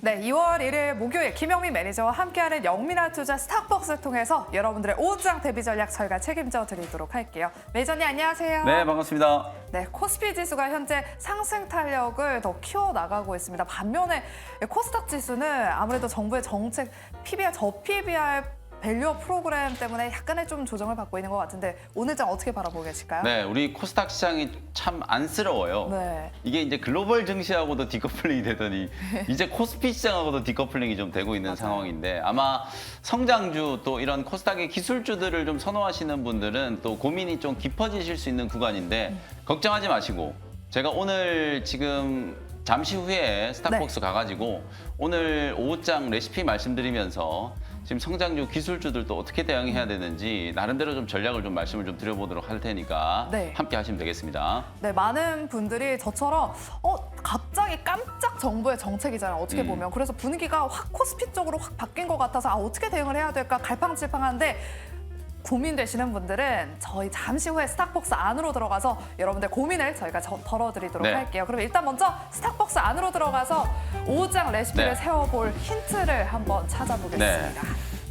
네, 2월 1일 목요일 김영민 매니저와 함께하는 영민한 투자 스탁벅스를 통해서 여러분들의 오장 대비 전략 저희가 책임져 드리도록 할게요. 매니저님 안녕하세요. 네, 반갑습니다. 네, 코스피 지수가 현재 상승 탄력을 더 키워나가고 있습니다. 반면에 코스닥 지수는 아무래도 정부의 정책 PBR, 저PBR 밸류업 프로그램 때문에 약간의 좀 조정을 받고 있는 것 같은데 오늘 장 어떻게 바라보고 계실까요? 네, 우리 코스닥 시장이 참 안쓰러워요. 네. 이게 이제 글로벌 증시하고도 디커플링이 되더니 이제 코스피 시장하고도 디커플링이 좀 되고 있는 상황인데 아마 성장주 또 이런 코스닥의 기술주들을 좀 선호하시는 분들은 또 고민이 좀 깊어지실 수 있는 구간인데 걱정하지 마시고 제가 오늘 지금 잠시 후에 스탁벅스 가가지고 오늘 오후장 레시피 말씀드리면서 지금 성장주 기술주들도 어떻게 대응해야 되는지 나름대로 좀 전략을 좀 말씀을 좀 드려보도록 할 테니까 함께 하시면 되겠습니다. 네, 많은 분들이 저처럼 갑자기 깜짝 정부의 정책이잖아요. 어떻게 보면. 그래서 분위기가 확 코스피 쪽으로 확 바뀐 것 같아서 어떻게 대응을 해야 될까 갈팡질팡한데 고민되시는 분들은 저희 잠시 후에 스탁벅스 안으로 들어가서 여러분들 고민을 저희가 덜어드리도록 할게요. 그럼 일단 먼저 스탁벅스 안으로 들어가서 오후장 레시피를 세워볼 힌트를 한번 찾아보겠습니다.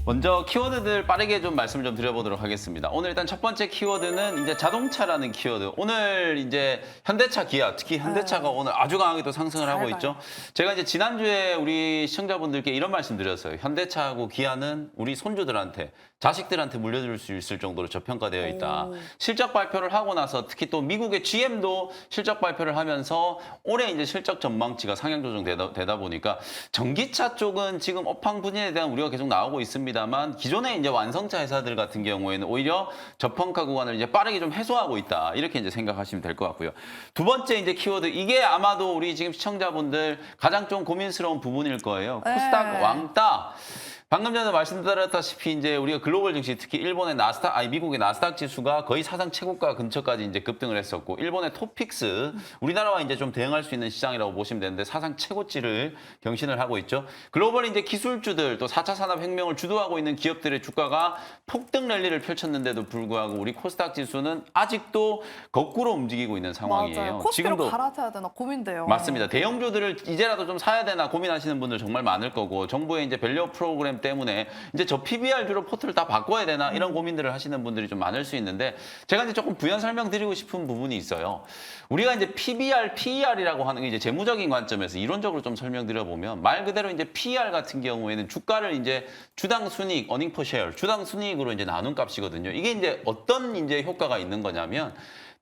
먼저 키워드들 빠르게 좀 말씀을 좀 드려보도록 하겠습니다. 오늘 일단 첫 번째 키워드는 이제 자동차라는 키워드. 오늘 이제 현대차, 기아, 특히 현대차가 오늘 아주 강하게 또 상승을 하고 있죠. 제가 이제 지난주에 우리 시청자분들께 이런 말씀 드렸어요. 현대차하고 기아는 우리 손주들한테, 자식들한테 물려줄 수 있을 정도로 저평가되어 있다. 실적 발표를 하고 나서 특히 또 미국의 GM도 실적 발표를 하면서 올해 이제 실적 전망치가 상향 조정되다 보니까 전기차 쪽은 지금 업황 부진에 대한 우려가 계속 나오고 있습니다. 다만 기존의 이제 완성차 회사들 같은 경우에는 오히려 저평가 구간을 이제 빠르게 좀 해소하고 있다 이렇게 이제 생각하시면 될 것 같고요. 두 번째 이제 키워드 이게 아마도 우리 지금 시청자분들 가장 좀 고민스러운 부분일 거예요. 코스닥 왕따. 방금 전에 말씀드렸다시피 이제 우리가 글로벌 증시 특히 일본의 미국의 나스닥 지수가 거의 사상 최고가 근처까지 이제 급등을 했었고 일본의 토픽스 우리나라와 이제 좀 대응할 수 있는 시장이라고 보시면 되는데 사상 최고치를 경신을 하고 있죠. 글로벌 이제 기술주들 또 4차 산업혁명을 주도하고 있는 기업들의 주가가 폭등 랠리를 펼쳤는데도 불구하고 우리 코스닥 지수는 아직도 거꾸로 움직이고 있는 상황이에요. 맞아요. 코스피로 갈아타야 되나 고민돼요. 맞습니다. 대형주들을 이제라도 좀 사야 되나 고민하시는 분들 정말 많을 거고 정부의 이제 밸류업 프로그램 때문에 이제 저 PBR주로 포트를 다 바꿔야 되나 이런 고민들을 하시는 분들이 좀 많을 수 있는데 제가 이제 조금 부연 설명드리고 싶은 부분이 있어요. 우리가 이제 PBR, PER이라고 하는 게 이제 재무적인 관점에서 이론적으로 좀 설명드려 보면 말 그대로 이제 PER 같은 경우에는 주가를 이제 주당 순이익, earning per share, 주당 순이익으로 이제 나눈 값이거든요. 이게 이제 어떤 이제 효과가 있는 거냐면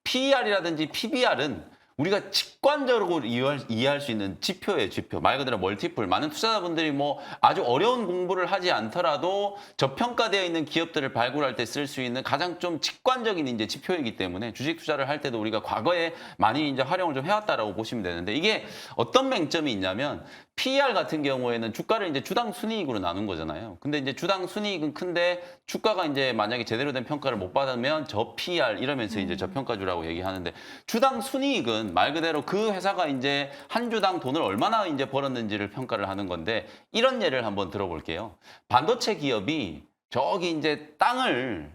PER이라든지 PBR은 우리가 직관적으로 이해할 수 있는 지표예요, 지표. 말 그대로 멀티플. 많은 투자자분들이 뭐 아주 어려운 공부를 하지 않더라도 저평가되어 있는 기업들을 발굴할 때 쓸 수 있는 가장 좀 직관적인 이제 지표이기 때문에 주식 투자를 할 때도 우리가 과거에 많이 이제 활용을 좀 해왔다라고 보시면 되는데 이게 어떤 맹점이 있냐면 PER 같은 경우에는 주가를 이제 주당 순이익으로 나눈 거잖아요. 근데 이제 주당 순이익은 큰데 주가가 이제 만약에 제대로 된 평가를 못 받으면 저 PER 이러면서 이제 저평가주라고 얘기하는데 주당 순이익은 말 그대로 그 회사가 이제 한 주당 돈을 얼마나 이제 벌었는지를 평가를 하는 건데 이런 예를 한번 들어볼게요. 반도체 기업이 저기 이제 땅을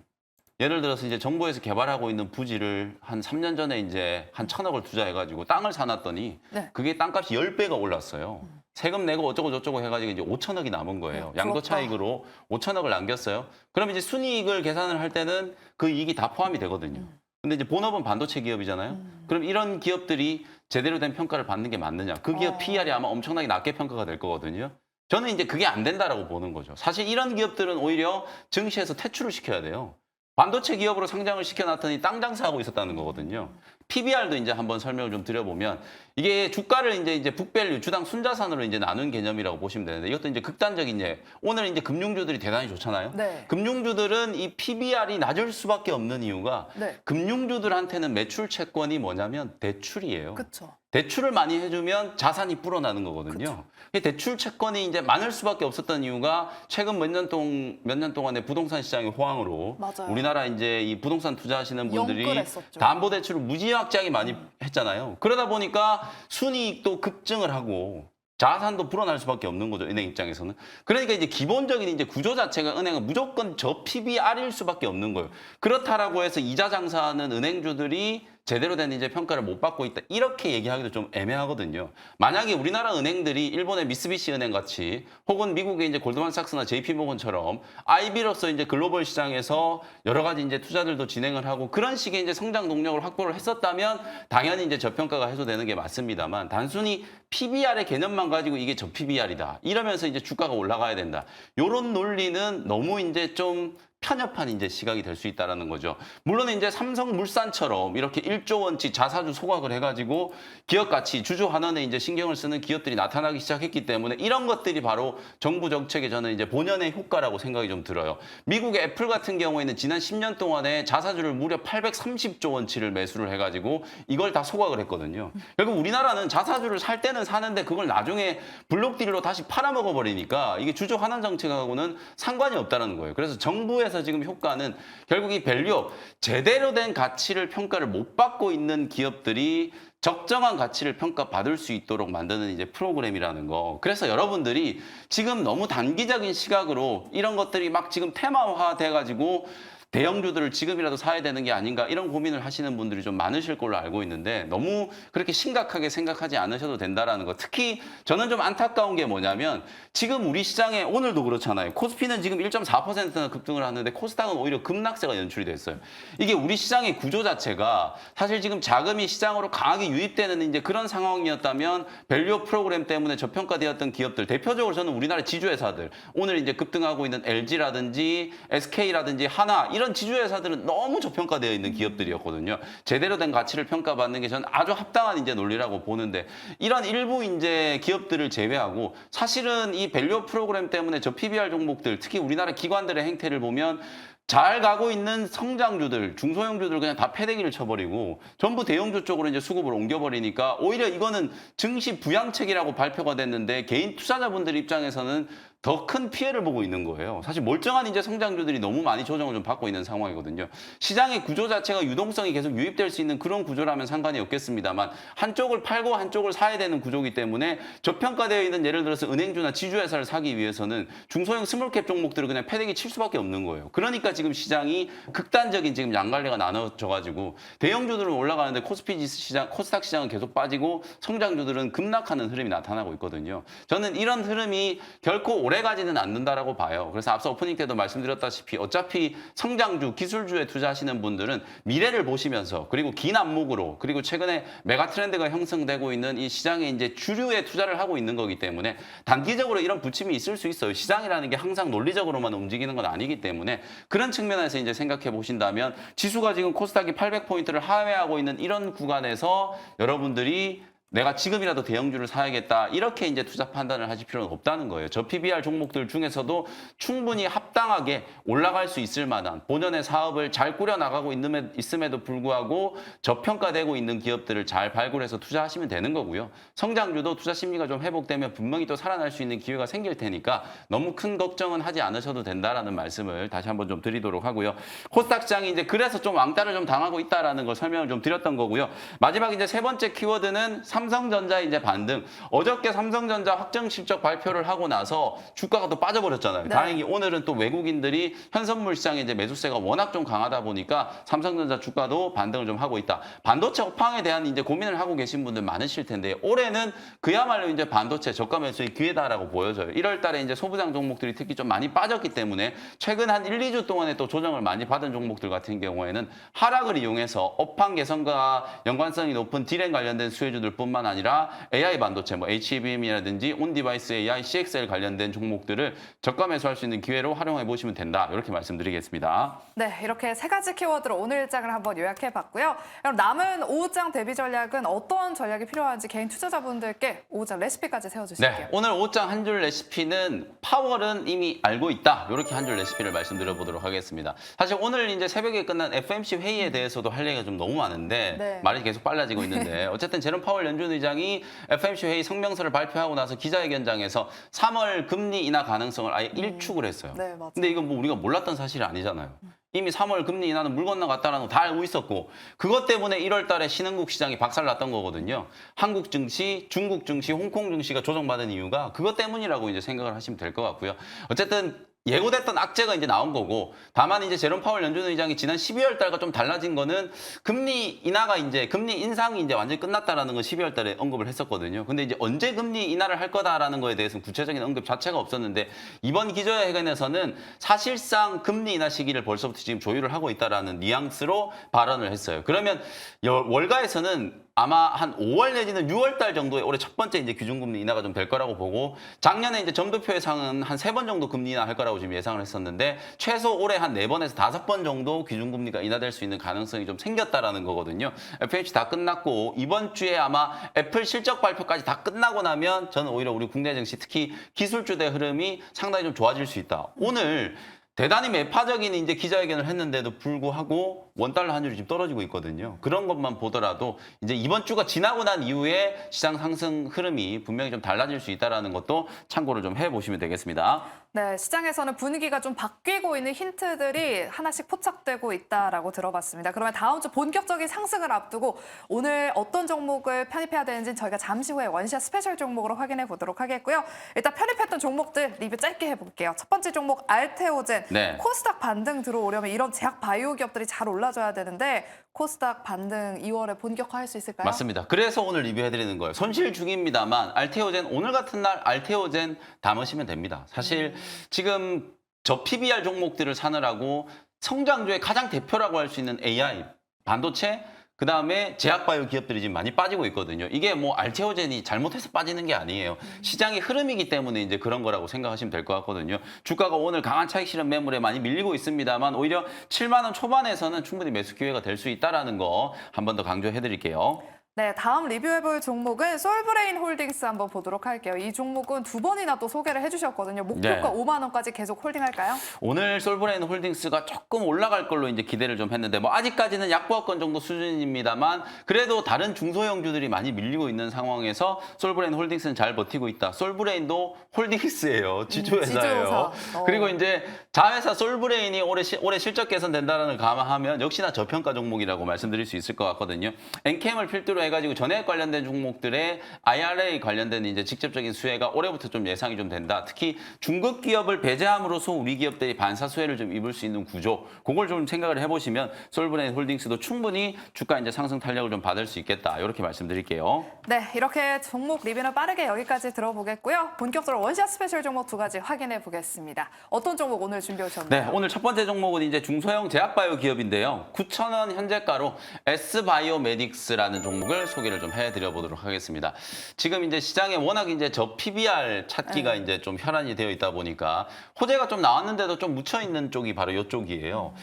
예를 들어서 이제 정부에서 개발하고 있는 부지를 한 3년 전에 이제 한 1,000억을 투자해가지고 땅을 사놨더니 그게 땅값이 10배가 올랐어요. 세금 내고 어쩌고 저쩌고 해가지고 이제 5천억이 남은 거예요. 양도 차익으로 5천억을 남겼어요. 그럼 이제 순이익을 계산을 할 때는 그 이익이 다 포함이 되거든요. 근데 이제 본업은 반도체 기업이잖아요. 그럼 이런 기업들이 제대로 된 평가를 받는 게 맞느냐? 그 기업 PER이 아마 엄청나게 낮게 평가가 될 거거든요. 저는 이제 그게 안 된다라고 보는 거죠. 사실 이런 기업들은 오히려 증시에서 퇴출을 시켜야 돼요. 반도체 기업으로 상장을 시켜놨더니 땅 장사하고 있었다는 거거든요. PBR도 이제 한번 설명을 좀 드려보면 이게 주가를 이제 북밸류 주당 순자산으로 이제 나눈 개념이라고 보시면 되는데 이것도 이제 극단적인 예. 오늘 이제 금융주들이 대단히 좋잖아요. 금융주들은 이 PBR이 낮을 수밖에 없는 이유가 금융주들한테는 매출 채권이 뭐냐면 대출이에요. 그렇죠. 대출을 많이 해주면 자산이 불어나는 거거든요. 대출 채권이 이제 많을 수밖에 없었던 이유가 최근 몇 년 동안의 부동산 시장의 호황으로 우리나라 이제 이 부동산 투자하시는 분들이 담보 대출을 무지막지하게 많이 했잖아요. 그러다 보니까 순이익도 급증을 하고 자산도 불어날 수밖에 없는 거죠, 은행 입장에서는. 그러니까 이제 기본적인 이제 구조 자체가 은행은 무조건 저 PBR일 수밖에 없는 거예요. 그렇다라고 해서 이자 장사하는 은행주들이 제대로 된 이제 평가를 못 받고 있다. 이렇게 얘기하기도 좀 애매하거든요. 만약에 우리나라 은행들이 일본의 미쓰비시 은행 같이 혹은 미국의 이제 골드만삭스나 JP모건처럼 IB로서 이제 글로벌 시장에서 여러 가지 이제 투자들도 진행을 하고 그런 식의 이제 성장 동력을 확보를 했었다면 당연히 이제 저평가가 해소되는 게 맞습니다만 단순히 PBR의 개념만 가지고 이게 저PBR이다. 이러면서 이제 주가가 올라가야 된다. 이런 논리는 너무 이제 좀 편협한 이제 시각이 될 수 있다라는 거죠. 물론 이제 삼성물산처럼 이렇게 1조 원치 자사주 소각을 해가지고 기업 가치 주주 환원에 이제 신경을 쓰는 기업들이 나타나기 시작했기 때문에 이런 것들이 바로 정부 정책의 저는 이제 본연의 효과라고 생각이 좀 들어요. 미국의 애플 같은 경우에는 지난 10년 동안에 자사주를 무려 830조 원치를 매수를 해가지고 이걸 다 소각을 했거든요. 결국 우리나라는 자사주를 살 때는 사는데 그걸 나중에 블록딜로 다시 팔아먹어 버리니까 이게 주주 환원 정책하고는 상관이 없다는 거예요. 그래서 정부에서 지금 효과는 결국 이 밸류업 제대로 된 가치를 평가를 못 받고 있는 기업들이 적정한 가치를 평가받을 수 있도록 만드는 이제 프로그램이라는 거. 그래서 여러분들이 지금 너무 단기적인 시각으로 이런 것들이 막 지금 테마화 돼가지고 대형주들을 지금이라도 사야 되는 게 아닌가 이런 고민을 하시는 분들이 좀 많으실 걸로 알고 있는데 너무 그렇게 심각하게 생각하지 않으셔도 된다라는 거. 특히 저는 좀 안타까운 게 뭐냐면 지금 우리 시장에 오늘도 그렇잖아요. 코스피는 지금 1.4%나 급등을 하는데 코스닥은 오히려 급락세가 연출이 됐어요. 이게 우리 시장의 구조 자체가 사실 지금 자금이 시장으로 강하게 유입되는 이제 그런 상황이었다면 밸류 프로그램 때문에 저평가되었던 기업들 대표적으로 저는 우리나라 지주회사들 오늘 이제 급등하고 있는 LG라든지 SK라든지 하나 이런 지주회사들은 너무 저평가되어 있는 기업들이었거든요. 제대로 된 가치를 평가받는 게 저는 아주 합당한 이제 논리라고 보는데 이런 일부 이제 기업들을 제외하고 사실은 이 밸류 프로그램 때문에 저 PBR 종목들 특히 우리나라 기관들의 행태를 보면 잘 가고 있는 성장주들, 중소형주들 그냥 다 패대기를 쳐버리고 전부 대형주 쪽으로 이제 수급을 옮겨버리니까 오히려 이거는 증시 부양책이라고 발표가 됐는데 개인 투자자분들 입장에서는 더 큰 피해를 보고 있는 거예요. 사실 멀쩡한 이제 성장주들이 너무 많이 조정을 좀 받고 있는 상황이거든요. 시장의 구조 자체가 유동성이 계속 유입될 수 있는 그런 구조라면 상관이 없겠습니다만 한쪽을 팔고 한쪽을 사야 되는 구조이기 때문에 저평가되어 있는 예를 들어서 은행주나 지주회사를 사기 위해서는 중소형 스몰캡 종목들을 그냥 패대기 칠 수밖에 없는 거예요. 그러니까 지금 시장이 극단적인 지금 양갈래가 나눠져가지고 대형주들은 올라가는데 코스피 시장, 코스닥 시장은 계속 빠지고 성장주들은 급락하는 흐름이 나타나고 있거든요. 저는 이런 흐름이 결코 오래 가지는 않는다라고 봐요. 그래서 앞서 오프닝 때도 말씀드렸다시피 어차피 성장주, 기술주에 투자하시는 분들은 미래를 보시면서 그리고 긴 안목으로 그리고 최근에 메가 트렌드가 형성되고 있는 이 시장의 이제 주류에 투자를 하고 있는 거기 때문에 단기적으로 이런 부침이 있을 수 있어요. 시장이라는 게 항상 논리적으로만 움직이는 건 아니기 때문에 그런 측면에서 이제 생각해 보신다면 지수가 지금 코스닥이 800포인트를 하회하고 있는 이런 구간에서 여러분들이 내가 지금이라도 대형주를 사야겠다 이렇게 이제 투자 판단을 하실 필요는 없다는 거예요. 저 PBR 종목들 중에서도 충분히 합당하게 올라갈 수 있을 만한 본연의 사업을 잘 꾸려나가고 있음에도 불구하고 저평가되고 있는 기업들을 잘 발굴해서 투자하시면 되는 거고요. 성장주도 투자 심리가 좀 회복되면 분명히 또 살아날 수 있는 기회가 생길 테니까 너무 큰 걱정은 하지 않으셔도 된다라는 말씀을 다시 한번 좀 드리도록 하고요. 코스닥 시장이 이제 그래서 좀 왕따를 좀 당하고 있다라는 걸 설명을 좀 드렸던 거고요. 마지막 이제 세 번째 키워드는 삼성전자의 이제 반등. 어저께 삼성전자 확정 실적 발표를 하고 나서 주가가 또 빠져버렸잖아요. 네. 다행히 오늘은 또 외국인들이 현선물 시장에 이제 매수세가 워낙 좀 강하다 보니까 삼성전자 주가도 반등을 좀 하고 있다. 반도체 업황에 대한 이제 고민을 하고 계신 분들 많으실 텐데 올해는 그야말로 이제 반도체 저가 매수의 기회다라고 보여져요. 1월 달에 이제 소부장 종목들이 특히 좀 많이 빠졌기 때문에 최근 한 1, 2주 동안에 또 조정을 많이 받은 종목들 같은 경우에는 하락을 이용해서 업황 개선과 연관성이 높은 디램 관련된 수혜주들 뿐만 아니라 AI 반도체, 뭐 HBM이라든지 온디바이스 AI, CXL 관련된 종목들을 저가 매수할 수 있는 기회로 활용해 보시면 된다. 이렇게 말씀드리겠습니다. 네, 이렇게 세 가지 키워드로 오늘 일장을 한번 요약해봤고요. 그럼 남은 오후장 대비 전략은 어떤 전략이 필요한지 개인 투자자분들께 오후장 레시피까지 세워주실게요. 네, 오늘 오후장 한 줄 레시피는 파월은 이미 알고 있다. 이렇게 한 줄 레시피를 말씀드려보도록 하겠습니다. 사실 오늘 이제 새벽에 끝난 FMC 회의에 대해서도 할 얘기가 좀 너무 많은데 네. 말이 계속 빨라지고 있는데 어쨌든 제롬 파월 연준 의장이 FMC 회의 성명서를 발표하고 나서 기자회견장에서 3월 금리 인하 가능성을 아예 일축을 했어요. 네, 맞아요. 근데 이건 뭐 우리가 몰랐던 사실이 아니잖아요. 이미 3월 금리 인하는 물 건너갔다라는 거 다 알고 있었고 그것 때문에 1월 달에 신흥국 시장이 박살났던 거거든요. 한국 증시, 중국 증시, 홍콩 증시가 조정받은 이유가 그것 때문이라고 이제 생각을 하시면 될 것 같고요. 어쨌든 예고됐던 악재가 이제 나온 거고, 다만 이제 제롬 파월 연준 의장이 지난 12월 달과 좀 달라진 거는 금리 인하가 이제 금리 인상이 이제 완전히 끝났다라는 건 12월 달에 언급을 했었거든요. 근데 이제 언제 금리 인하를 할 거다라는 거에 대해서는 구체적인 언급 자체가 없었는데, 이번 기자회견에서는 사실상 금리 인하 시기를 벌써부터 지금 조율을 하고 있다라는 뉘앙스로 발언을 했어요. 그러면 월가에서는 아마 한 5월 내지는 6월 달 정도에 올해 첫 번째 이제 기준금리 인하가 좀 될 거라고 보고, 작년에 이제 점도표 예상은 한 3번 정도 금리 인하 할 거라고 지금 예상을 했었는데, 최소 올해 한 4번에서 5번 정도 기준금리가 인하될 수 있는 가능성이 좀 생겼다라는 거거든요. FOMC 다 끝났고 이번 주에 아마 애플 실적 발표까지 다 끝나고 나면 저는 오히려 우리 국내 증시 특히 기술주의 흐름이 상당히 좀 좋아질 수 있다. 오늘 대단히 매파적인 이제 기자회견을 했는데도 불구하고 원달러 환율이 지금 떨어지고 있거든요. 그런 것만 보더라도 이제 이번 주가 지나고 난 이후에 시장 상승 흐름이 분명히 좀 달라질 수 있다는 것도 참고를 좀 해보시면 되겠습니다. 네, 시장에서는 분위기가 좀 바뀌고 있는 힌트들이 하나씩 포착되고 있다라고 들어봤습니다. 그러면 다음 주 본격적인 상승을 앞두고 오늘 어떤 종목을 편입해야 되는지 저희가 잠시 후에 원샷 스페셜 종목으로 확인해 보도록 하겠고요. 일단 편입했던 종목들 리뷰 짧게 해볼게요. 첫 번째 종목 알테오젠. 네. 코스닥 반등 들어오려면 이런 제약 바이오 기업들이 잘 올라줘야 되는데 코스닥 반등 2월에 본격화할 수 있을까요? 맞습니다. 그래서 오늘 리뷰해드리는 거예요. 손실 중입니다만 알테오젠 오늘 같은 날 알테오젠 담으시면 됩니다. 사실 지금 저 PBR 종목들을 사느라고 성장주의 가장 대표라고 할 수 있는 AI, 반도체, 그다음에 제약바이오 기업들이 지금 많이 빠지고 있거든요. 이게 뭐 알테오젠이 잘못해서 빠지는 게 아니에요. 시장의 흐름이기 때문에 이제 그런 거라고 생각하시면 될 것 같거든요. 주가가 오늘 강한 차익 실현 매물에 많이 밀리고 있습니다만 오히려 7만 원 초반에서는 충분히 매수 기회가 될 수 있다라는 거 한 번 더 강조해 드릴게요. 네, 다음 리뷰해볼 종목은 솔브레인 홀딩스 한번 보도록 할게요. 이 종목은 두 번이나 또 소개를 해주셨거든요. 목표가 네. 5만 원까지 계속 홀딩할까요? 오늘 솔브레인 홀딩스가 조금 올라갈 걸로 이제 기대를 좀 했는데 뭐 아직까지는 약보합권 정도 수준입니다만 그래도 다른 중소형주들이 많이 밀리고 있는 상황에서 솔브레인 홀딩스는 잘 버티고 있다. 솔브레인도 홀딩스예요. 지주회사예요. 지주회사. 그리고 이제 자회사 솔브레인이 올해 실적 개선된다는 걸 감안하면 역시나 저평가 종목이라고 말씀드릴 수 있을 것 같거든요. 엔캠을 필두로 해가지고 전액 관련된 종목들의 IRA 관련된 이제 직접적인 수혜가 올해부터 좀 예상이 좀 된다. 특히 중국 기업을 배제함으로써 우리 기업들이 반사 수혜를 좀 입을 수 있는 구조, 그걸 좀 생각을 해보시면 솔브레인 홀딩스도 충분히 주가 이제 상승 탄력을 좀 받을 수 있겠다. 이렇게 말씀드릴게요. 네, 이렇게 종목 리뷰는 빠르게 여기까지 들어보겠고요. 본격적으로 원샷 스페셜 종목 두 가지 확인해 보겠습니다. 어떤 종목 오늘 준비해 오셨나요? 네, 오늘 첫 번째 종목은 이제 중소형 제약바이오 기업인데요. 9,000원 현재가로 S바이오메딕스라는 종목을 소개를 좀 해드려 보도록 하겠습니다. 지금 이제 시장에 워낙 이제 저 PBR 찾기가 이제 좀 혈안이 되어 있다 보니까 호재가 좀 나왔는데도 좀 묻혀 있는 쪽이 바로 이쪽이에요.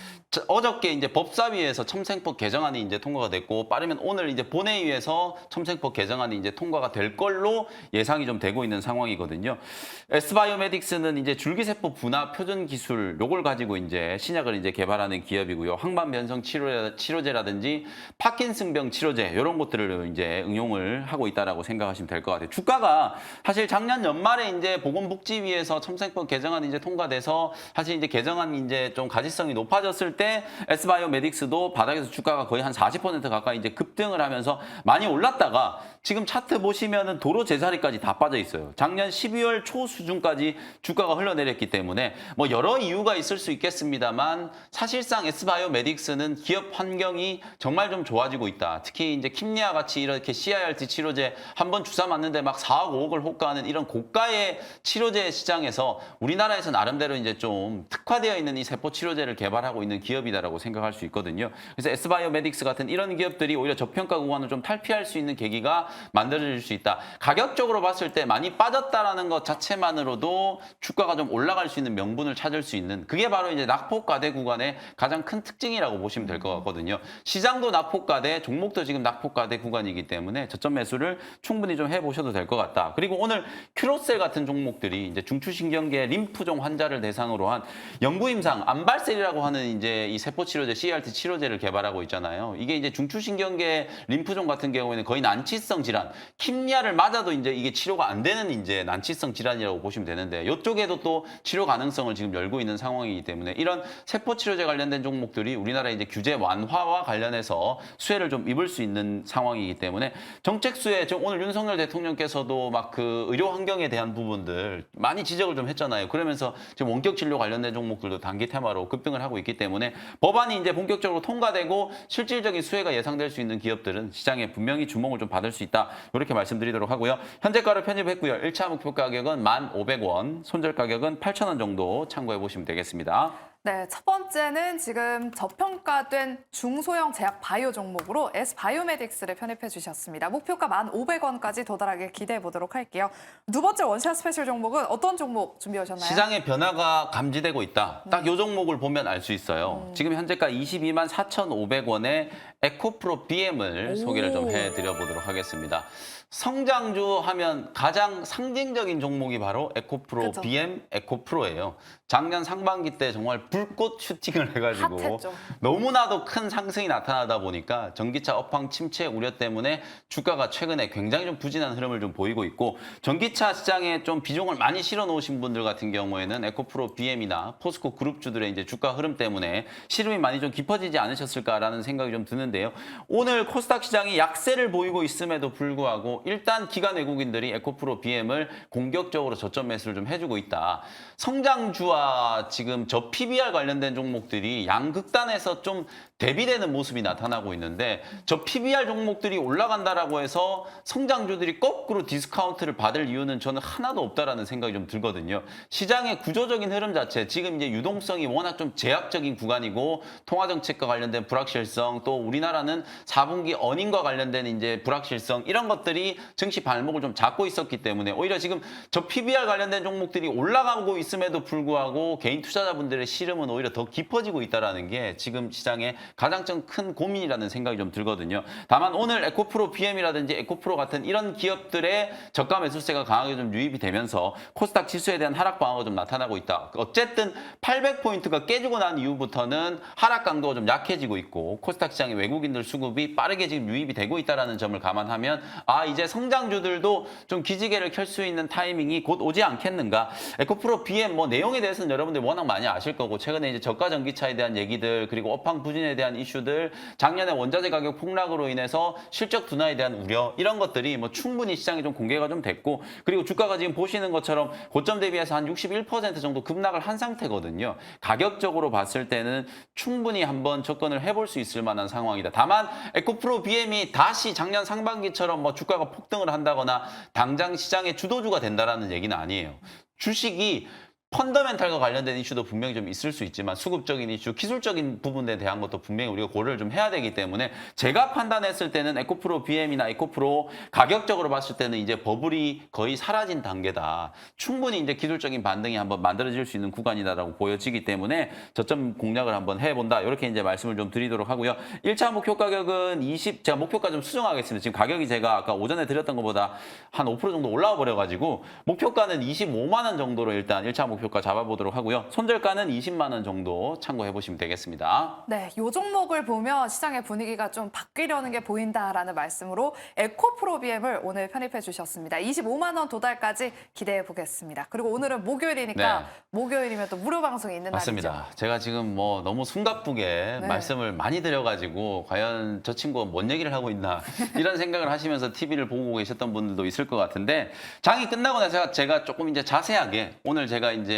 어저께 이제 법사위에서 첨생법 개정안이 이제 통과가 됐고 빠르면 오늘 이제 본회의에서 첨생법 개정안이 이제 통과가 될 걸로 예상이 좀 되고 있는 상황이거든요. S바이오메딕스는 이제 줄기세포 분화 표준 기술 요걸 가지고 이제 신약을 이제 개발하는 기업이고요. 항반 변성 치료제라든지 파킨슨병 치료제 이런 것들을 이제 응용을 하고 있다라고 생각하시면 될 것 같아요. 주가가 사실 작년 연말에 이제 보건복지위에서 첨생법 개정안이 이제 통과돼서 사실 이제 개정안이 이제 좀 가지성이 높아졌을 때 S바이오메딕스도 바닥에서 주가가 거의 한 40% 가까이 이제 급등을 하면서 많이 올랐다가 지금 차트 보시면은 도로 제자리까지 다 빠져 있어요. 작년 12월 초 수준까지 주가가 흘러내렸기 때문에 뭐 여러 이유가 있을 수 있겠습니다만 사실상 S바이오메딕스는 기업 환경이 정말 좀 좋아지고 있다. 특히 이제 킴리아 같이 이렇게 CIRT 치료제 한 번 주사 맞는데 막 4억, 5억을 호가하는 이런 고가의 치료제 시장에서 우리나라에서 나름대로 이제 좀 특화되어 있는 이 세포 치료제를 개발하고 있는 기업이다라고 생각할 수 있거든요. 그래서 S바이오메딕스 같은 이런 기업들이 오히려 저평가 구간을 좀 탈피할 수 있는 계기가 만들어질 수 있다. 가격적으로 봤을 때 많이 빠졌다라는 것 자체만으로도 주가가 좀 올라갈 수 있는 명분을 찾을 수 있는 그게 바로 이제 낙폭과대 구간의 가장 큰 특징이라고 보시면 될 것 같거든요. 시장도 낙폭과대, 종목도 지금 낙폭과대 구간이기 때문에 저점 매수를 충분히 좀 해보셔도 될 것 같다. 그리고 오늘 큐로셀 같은 종목들이 이제 중추신경계 림프종 환자를 대상으로 한 영구임상 암발셀이라고 하는 이제 이 세포 치료제 CRT 치료제를 개발하고 있잖아요. 이게 이제 중추신경계 림프종 같은 경우에는 거의 난치성 질환, 킴리아를 맞아도 이제 이게 치료가 안 되는 이제 난치성 질환이라고 보시면 되는데 이쪽에도 또 치료 가능성을 지금 열고 있는 상황이기 때문에 이런 세포 치료제 관련된 종목들이 우리나라 이제 규제 완화와 관련해서 수혜를 좀 입을 수 있는 상황. 상황이기 때문에 정책수에 지금 오늘 윤석열 대통령께서도 막 그 의료 환경에 대한 부분들 많이 지적을 좀 했잖아요. 그러면서 지금 원격 진료 관련된 종목들도 단기 테마로 급등을 하고 있기 때문에 법안이 이제 본격적으로 통과되고 실질적인 수혜가 예상될 수 있는 기업들은 시장에 분명히 주목을 좀 받을 수 있다. 이렇게 말씀드리도록 하고요. 현재가를 편입했고요. 1차 목표 가격은 1,500원, 손절 가격은 8,000원 정도 참고해 보시면 되겠습니다. 네, 첫 번째는 지금 저평가된 중소형 제약 바이오 종목으로 S바이오메딕스를 편입해 주셨습니다. 목표가 1,500원까지 도달하길 기대해 보도록 할게요. 두 번째 원샷 스페셜 종목은 어떤 종목 준비해 오셨나요? 시장의 변화가 감지되고 있다. 딱 이 종목을 보면 알 수 있어요. 지금 현재가 22만 4,500원에 에코프로 BM을 소개를 좀 해드려 보도록 하겠습니다. 성장주 하면 가장 상징적인 종목이 바로 에코프로 그쵸. BM 에코프로예요. 작년 상반기 때 정말 불꽃 슈팅을 해가지고 핫했죠. 너무나도 큰 상승이 나타나다 보니까 전기차 업황 침체 우려 때문에 주가가 최근에 굉장히 좀 부진한 흐름을 좀 보이고 있고 전기차 시장에 좀 비중을 많이 실어 놓으신 분들 같은 경우에는 에코프로 BM이나 포스코 그룹주들의 이제 주가 흐름 때문에 시름이 많이 좀 깊어지지 않으셨을까라는 생각이 좀 드는데요. 오늘 코스닥 시장이 약세를 보이고 있음에도 불구하고 일단 기관 외국인들이 에코프로 BM을 공격적으로 저점 매수를 좀 해주고 있다. 성장주와 지금 저 PBR 관련된 종목들이 양극단에서 좀 대비되는 모습이 나타나고 있는데 저 PBR 종목들이 올라간다라고 해서 성장주들이 거꾸로 디스카운트를 받을 이유는 저는 하나도 없다라는 생각이 좀 들거든요. 시장의 구조적인 흐름 자체, 지금 이제 유동성이 워낙 좀 제약적인 구간이고 통화정책과 관련된 불확실성, 또 우리나라는 4분기 어닝과 관련된 이제 불확실성 이런 것들이 증시 발목을 좀 잡고 있었기 때문에 오히려 지금 저 PBR 관련된 종목들이 올라가고 있음에도 불구하고 개인 투자자분들의 시름은 오히려 더 깊어지고 있다는 게 지금 시장의 가장 좀 큰 고민이라는 생각이 좀 들거든요. 다만 오늘 에코프로 BM이라든지 에코프로 같은 이런 기업들의 저가 매수세가 강하게 좀 유입이 되면서 코스닥 지수에 대한 하락 방어가 좀 나타나고 있다. 어쨌든 800포인트가 깨지고 난 이후부터는 하락 강도가 좀 약해지고 있고 코스닥 시장의 외국인들 수급이 빠르게 지금 유입이 되고 있다는 점을 감안하면 이제 성장주들도 좀 기지개를 켤 수 있는 타이밍이 곧 오지 않겠는가. 에코프로 BM 뭐 내용에 대해서는 여러분들 워낙 많이 아실 거고 최근에 이제 저가 전기차에 대한 얘기들 그리고 업황 부진에 대한 이슈들 작년에 원자재 가격 폭락으로 인해서 실적 둔화에 대한 우려 이런 것들이 뭐 충분히 시장에 좀 공개가 좀 됐고 그리고 주가가 지금 보시는 것처럼 고점 대비해서 한 61% 정도 급락을 한 상태거든요. 가격적으로 봤을 때는 충분히 한번 접근을 해볼 수 있을 만한 상황이다. 다만 에코프로 BM이 다시 작년 상반기처럼 뭐 주가가 폭등을 한다거나 당장 시장의 주도주가 된다라는 얘기는 아니에요. 주식이 펀더멘탈과 관련된 이슈도 분명히 좀 있을 수 있지만 수급적인 이슈, 기술적인 부분에 대한 것도 분명히 우리가 고려를 좀 해야 되기 때문에 제가 판단했을 때는 에코프로 BM이나 에코프로 가격적으로 봤을 때는 이제 버블이 거의 사라진 단계다. 충분히 이제 기술적인 반등이 한번 만들어질 수 있는 구간이다라고 보여지기 때문에 저점 공략을 한번 해본다. 이렇게 이제 말씀을 좀 드리도록 하고요. 1차 목표 가격은 제가 목표가 좀 수정하겠습니다. 지금 가격이 제가 아까 오전에 드렸던 것보다 한 5% 정도 올라와 버려가지고 목표가는 25만 원 정도로 일단 1차 목표가 잡아보도록 하고요. 손절가는 20만 원 정도 참고해 보시면 되겠습니다. 네, 이 종목을 보면 시장의 분위기가 좀 바뀌려는 게 보인다라는 말씀으로 에코프로 BM을 오늘 편입해 주셨습니다. 25만 원 도달까지 기대해 보겠습니다. 그리고 오늘은 목요일이니까 네. 목요일이면 또 무료 방송이 있는 맞습니다. 날이죠. 제가 지금 뭐 너무 숨가쁘게 네. 말씀을 많이 드려가지고 과연 저 친구가 뭔 얘기를 하고 있나 이런 생각을 하시면서 TV를 보고 계셨던 분들도 있을 것 같은데 장이 끝나고 나서 제가 조금 이제 자세하게 오늘 제가 이제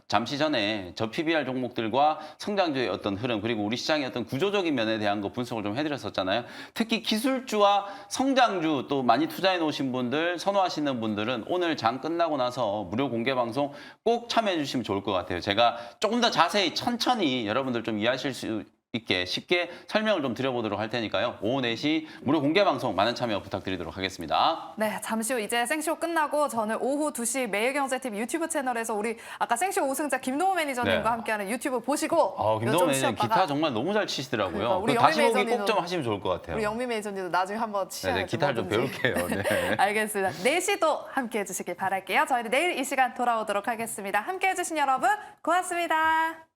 잠시 전에 저 PBR 종목들과 성장주의 어떤 흐름 그리고 우리 시장의 어떤 구조적인 면에 대한 거 분석을 좀 해드렸었잖아요. 특히 기술주와 성장주 또 많이 투자해 놓으신 분들 선호하시는 분들은 오늘 장 끝나고 나서 무료 공개 방송 꼭 참여해 주시면 좋을 것 같아요. 제가 조금 더 자세히 천천히 여러분들 좀 이해하실 수 있게 쉽게 설명을 좀 드려보도록 할 테니까요. 오후 4시 무료 공개 방송 많은 참여 부탁드리도록 하겠습니다. 네, 잠시 후 이제 생쇼 끝나고 저는 오후 2시 매일경제TV 유튜브 채널에서 우리 아까 생쇼 우승자 김동호 매니저님과 네. 함께하는 유튜브 보시고 김동호 매니저님 기타 정말 너무 잘 치시더라고요. 그러니까 우리 다시 영미 보기 꼭 매니저님도- 좀 하시면 좋을 것 같아요. 우리 영미 매니저님도 나중에 한번 치셔야죠. 네, 기타를 좀 뭐든지. 배울게요. 네. 알겠습니다. 4시도 함께해 주시길 바랄게요. 저희는 내일 이 시간 돌아오도록 하겠습니다. 함께해 주신 여러분 고맙습니다.